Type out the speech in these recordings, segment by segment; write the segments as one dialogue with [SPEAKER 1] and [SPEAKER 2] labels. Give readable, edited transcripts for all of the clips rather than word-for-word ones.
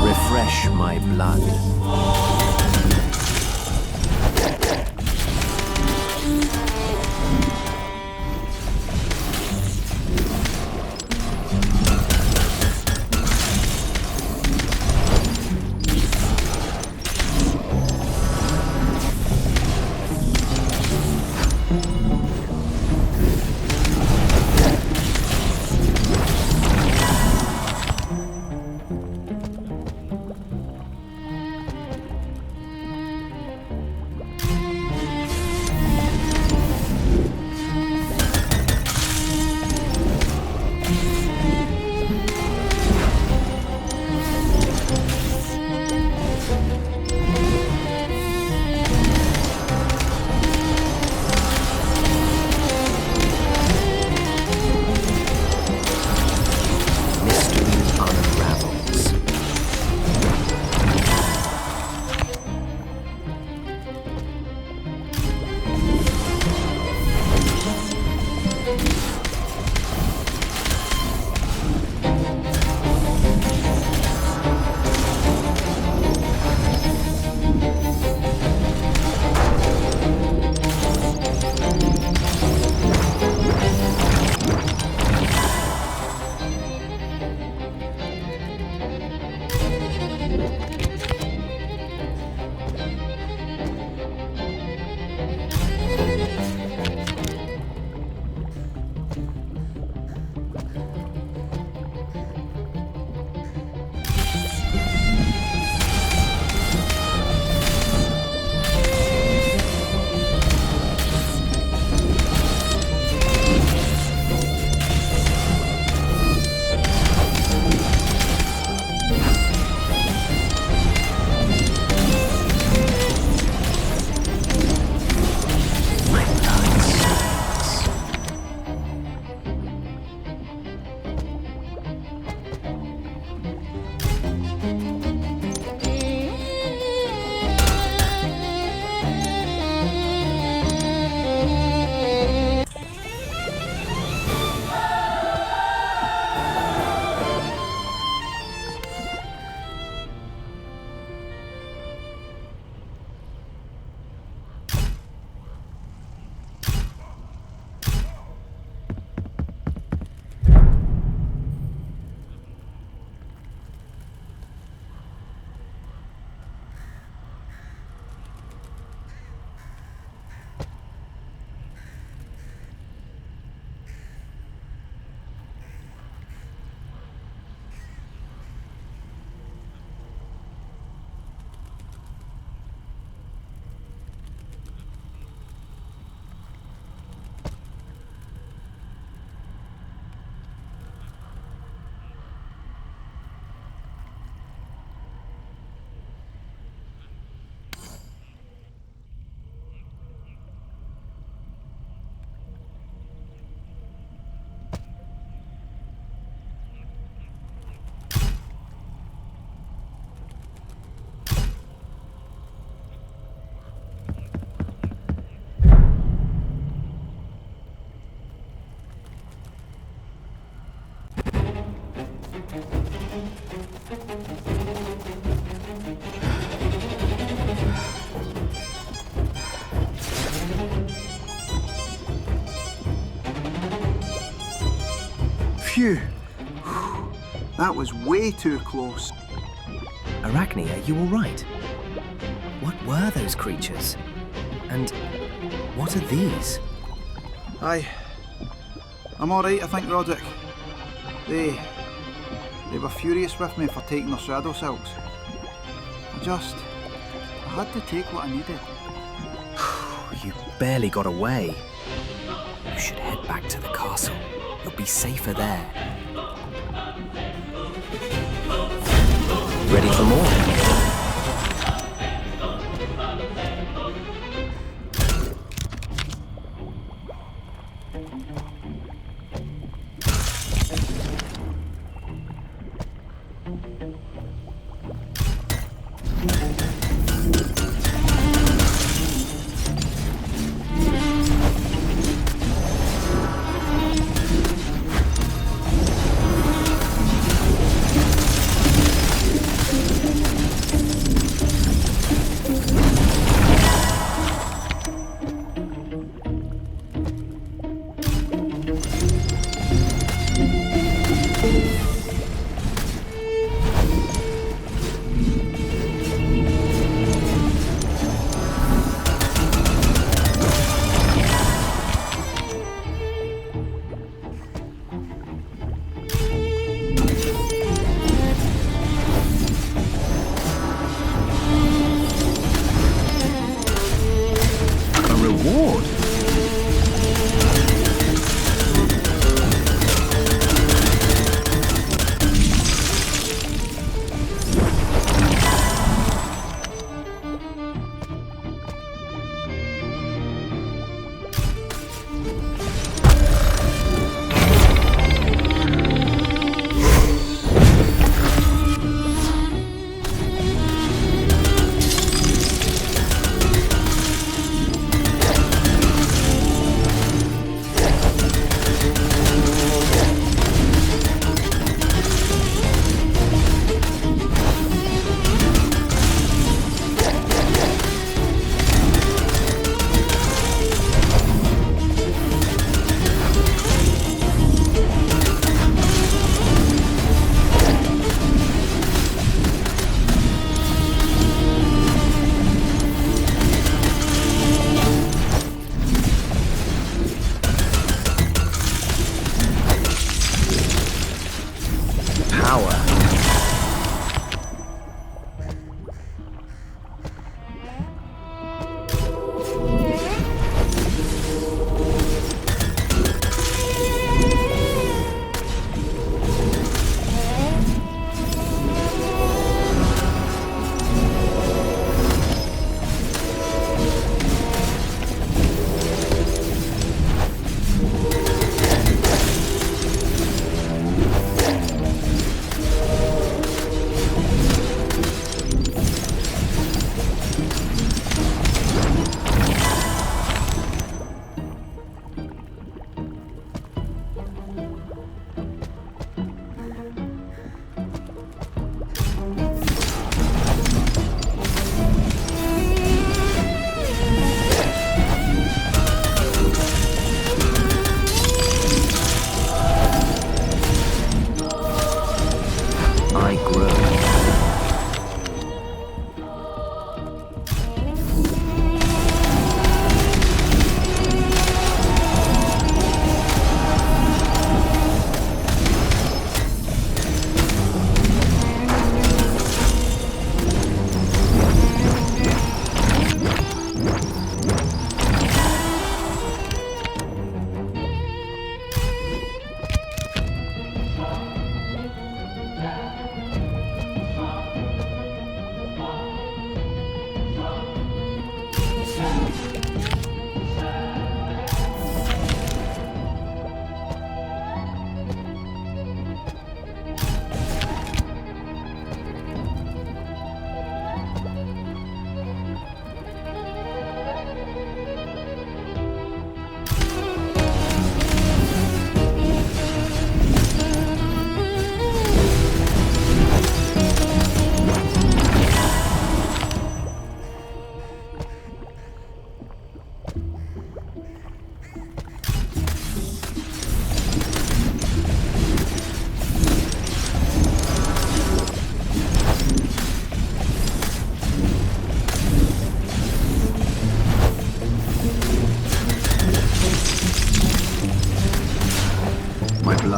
[SPEAKER 1] Refresh my blood.
[SPEAKER 2] Phew. That was way too close.
[SPEAKER 1] Arachne, are you all right?
[SPEAKER 2] What were those creatures? And what are these?
[SPEAKER 3] Aye. I'm alright, I think, Roderick. They were furious with me for taking their shadow silks. I had to take what I needed.
[SPEAKER 2] You barely got away. You should head back to the castle. You'll be safer there. Ready for more?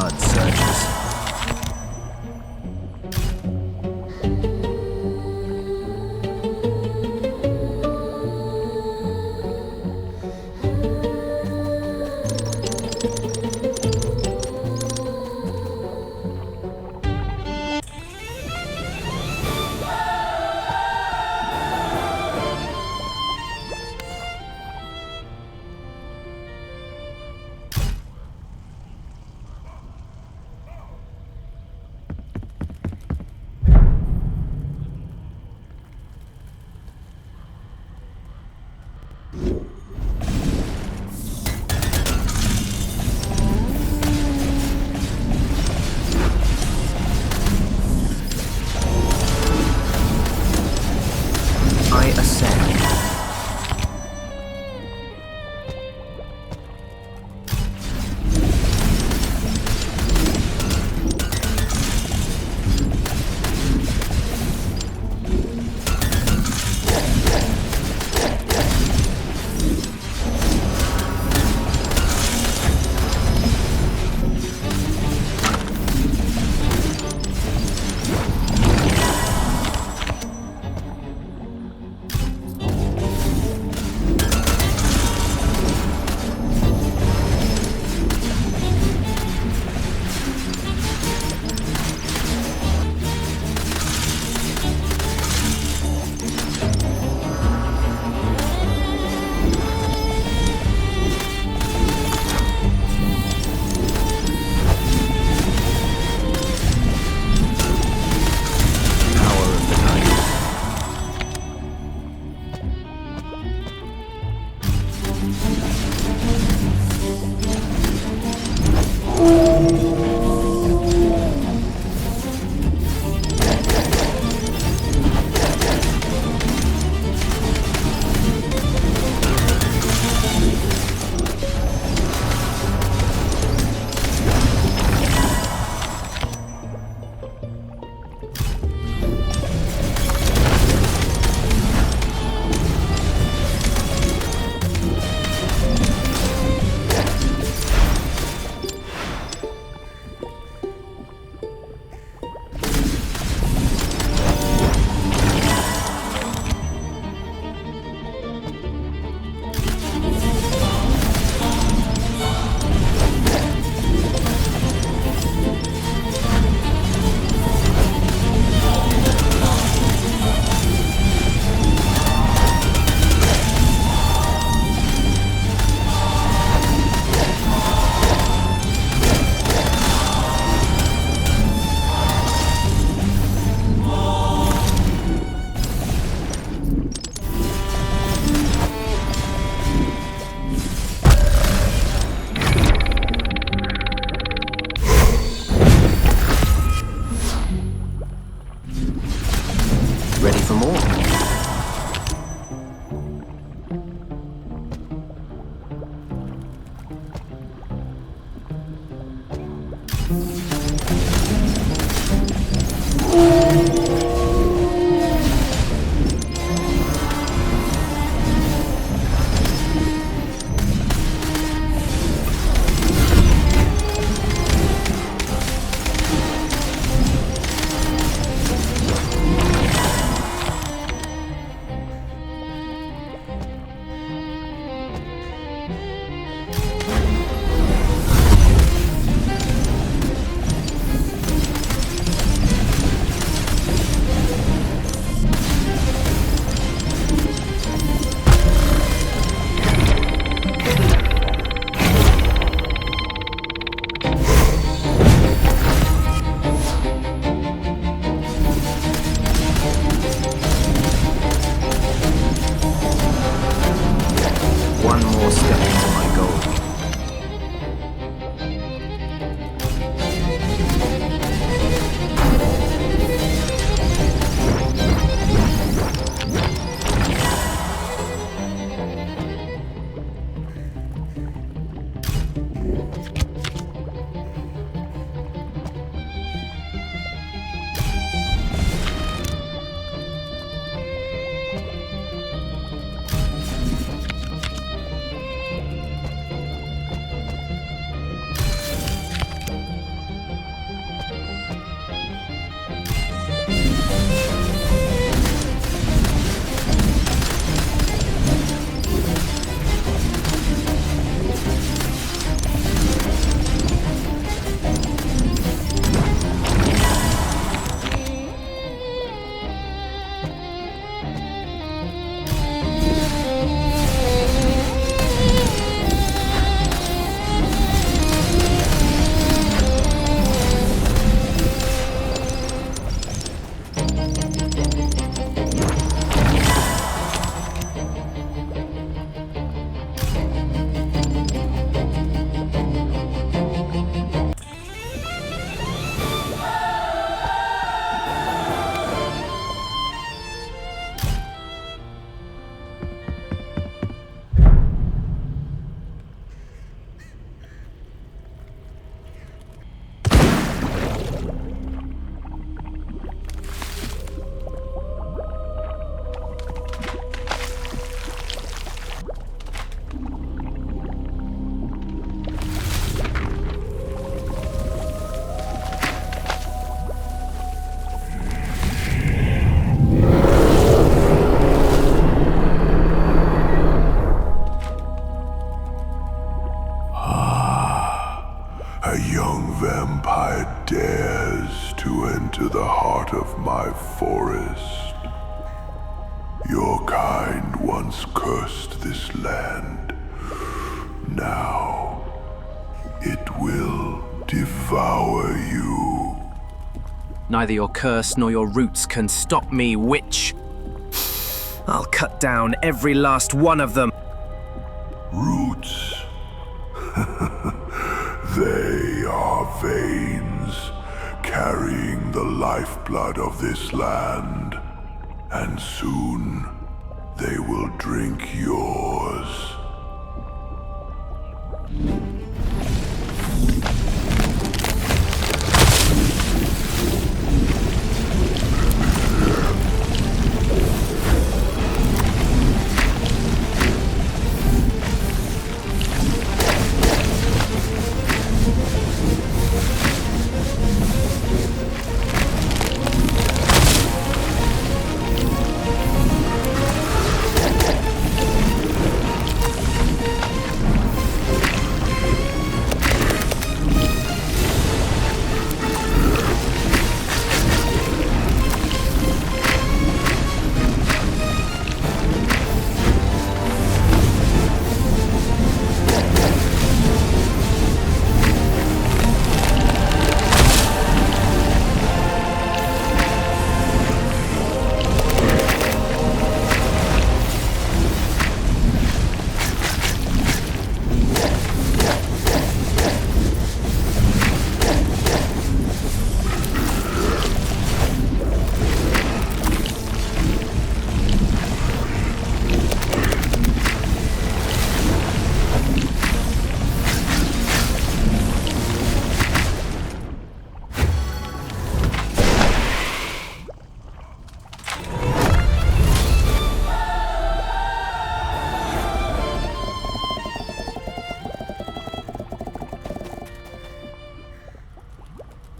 [SPEAKER 2] blood surges. I ascend. Power of the night.
[SPEAKER 4] this land. Now, it will devour you.
[SPEAKER 2] Neither your curse nor your roots can stop me, witch. I'll cut down every last one of them.
[SPEAKER 4] Roots. They are veins carrying the lifeblood of this land. And soon, they will drink yours.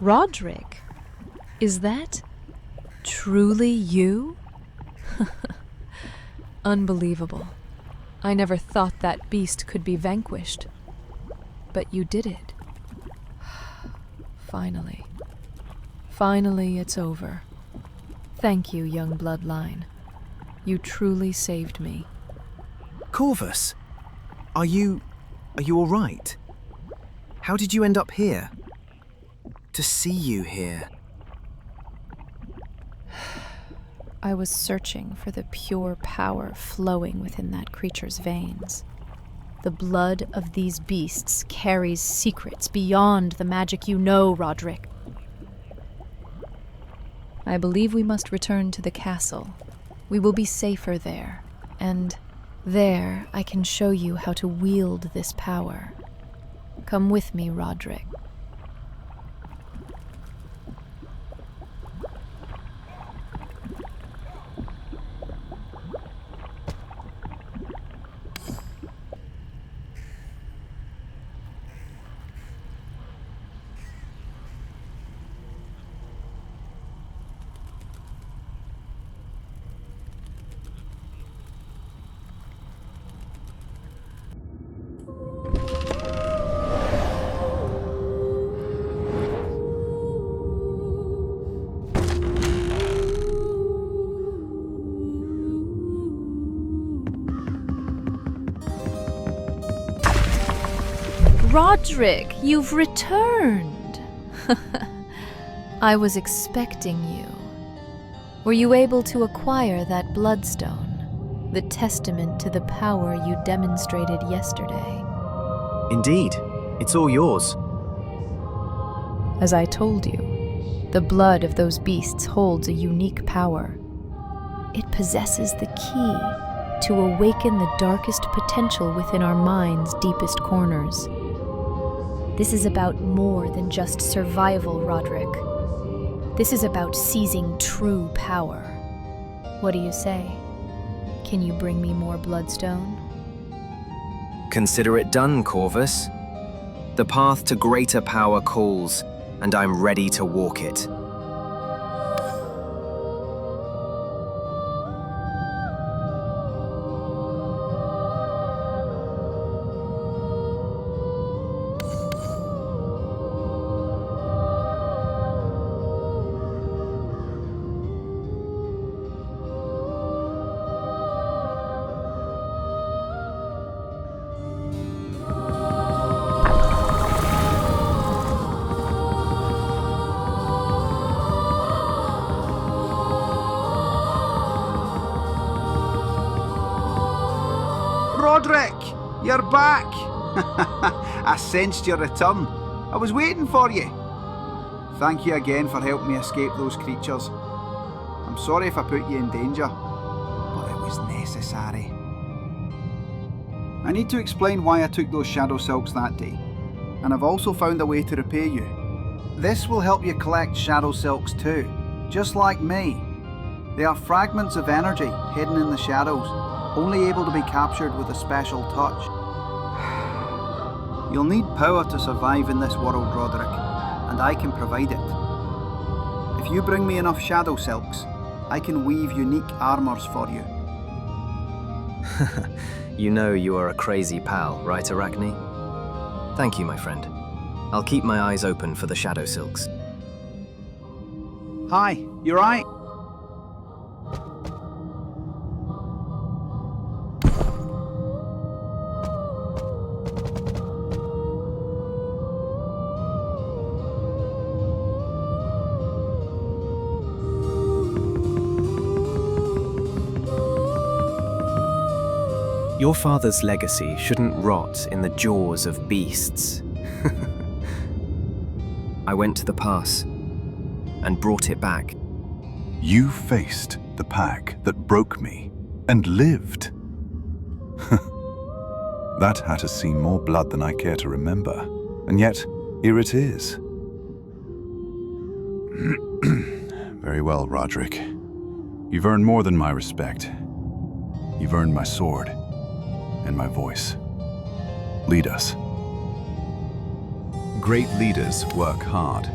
[SPEAKER 5] Roderick, is that truly you? Unbelievable. I never thought that beast could be vanquished. But you did it. Finally. Finally, it's over. Thank you, young bloodline. You truly saved me.
[SPEAKER 2] Corvus, are you all right? How did you end up here? To see you here.
[SPEAKER 5] I was searching for the pure power flowing within that creature's veins. The blood of these beasts carries secrets beyond the magic you know, Roderick. I believe we must return to the castle. We will be safer there, and there I can show you how to wield this power. Come with me, Roderick. Roderick, you've returned! I was expecting you. Were you able to acquire that bloodstone, the testament to the power you demonstrated yesterday?
[SPEAKER 2] Indeed, it's all yours.
[SPEAKER 5] As I told you, the blood of those beasts holds a unique power. It possesses the key to awaken the darkest potential within our mind's deepest corners. This is about more than just survival, Roderick. This is about seizing true power. What do you say? Can you bring me more bloodstone?
[SPEAKER 2] Consider it done, Corvus. The path to greater power calls, and I'm ready to walk it.
[SPEAKER 3] Roderick! You're back! I sensed your return. I was waiting for you. Thank you again for helping me escape those creatures. I'm sorry if I put you in danger, but it was necessary. I need to explain why I took those shadow silks that day, and I've also found a way to repay you. This will help you collect shadow silks too, just like me. They are fragments of energy hidden in the shadows, only able to be captured with a special touch. You'll need power to survive in this world, Roderick, and I can provide it. If you bring me enough shadow silks, I can weave unique armors for you.
[SPEAKER 1] You know you are a crazy pal, right, Arachne? Thank you, my friend. I'll keep my eyes open for the shadow silks.
[SPEAKER 3] Hi, you right?
[SPEAKER 2] Your father's legacy shouldn't rot in the jaws of beasts. I went to the pass and brought it back.
[SPEAKER 6] You faced the pack that broke me and lived. That had to see more blood than I care to remember, and yet here it is. Very well, Roderick. You've earned more than my respect. You've earned my sword and my voice. Lead us. Great leaders work hard.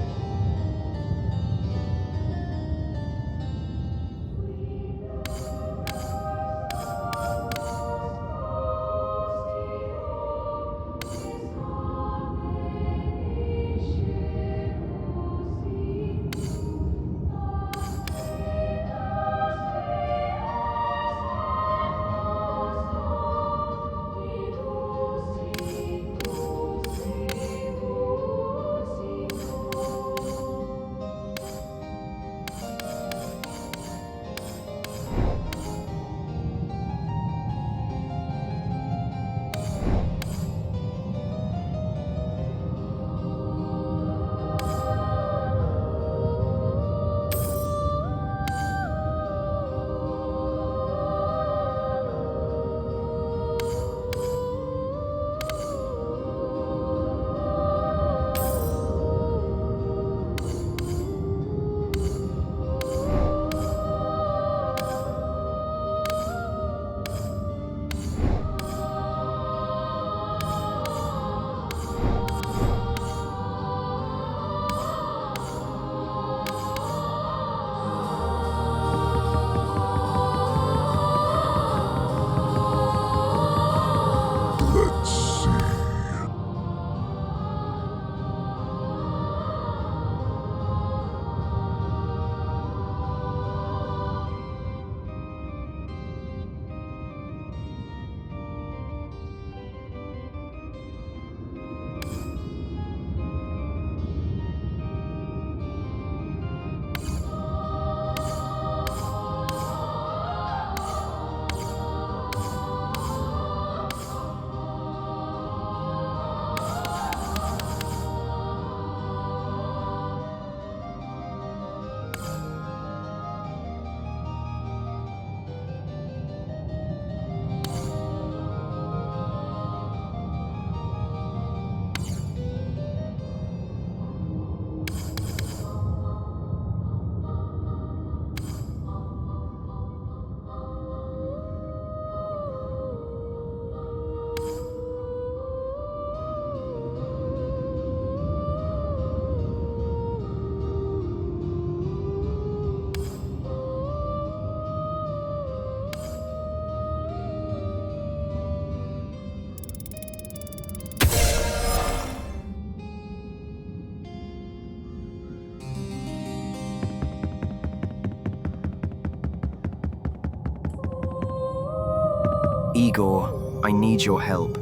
[SPEAKER 2] Igor, I need your help.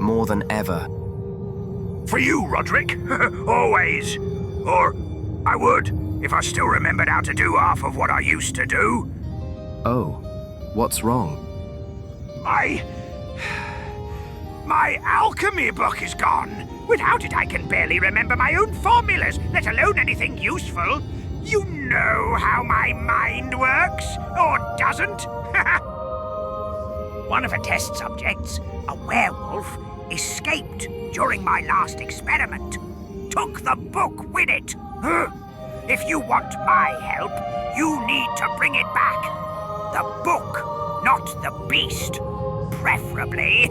[SPEAKER 2] More than ever.
[SPEAKER 7] For you, Roderick. Always. Or I would, if I still remembered how to do half of what I used to do.
[SPEAKER 2] Oh, what's wrong?
[SPEAKER 7] My My alchemy book is gone. Without it, I can barely remember my own formulas, let alone anything useful. You know how my mind works, or doesn't? One of the test subjects, a werewolf, escaped during my last experiment. Took the book with it. If you want my help, you need to bring it back. The book, not the beast. Preferably.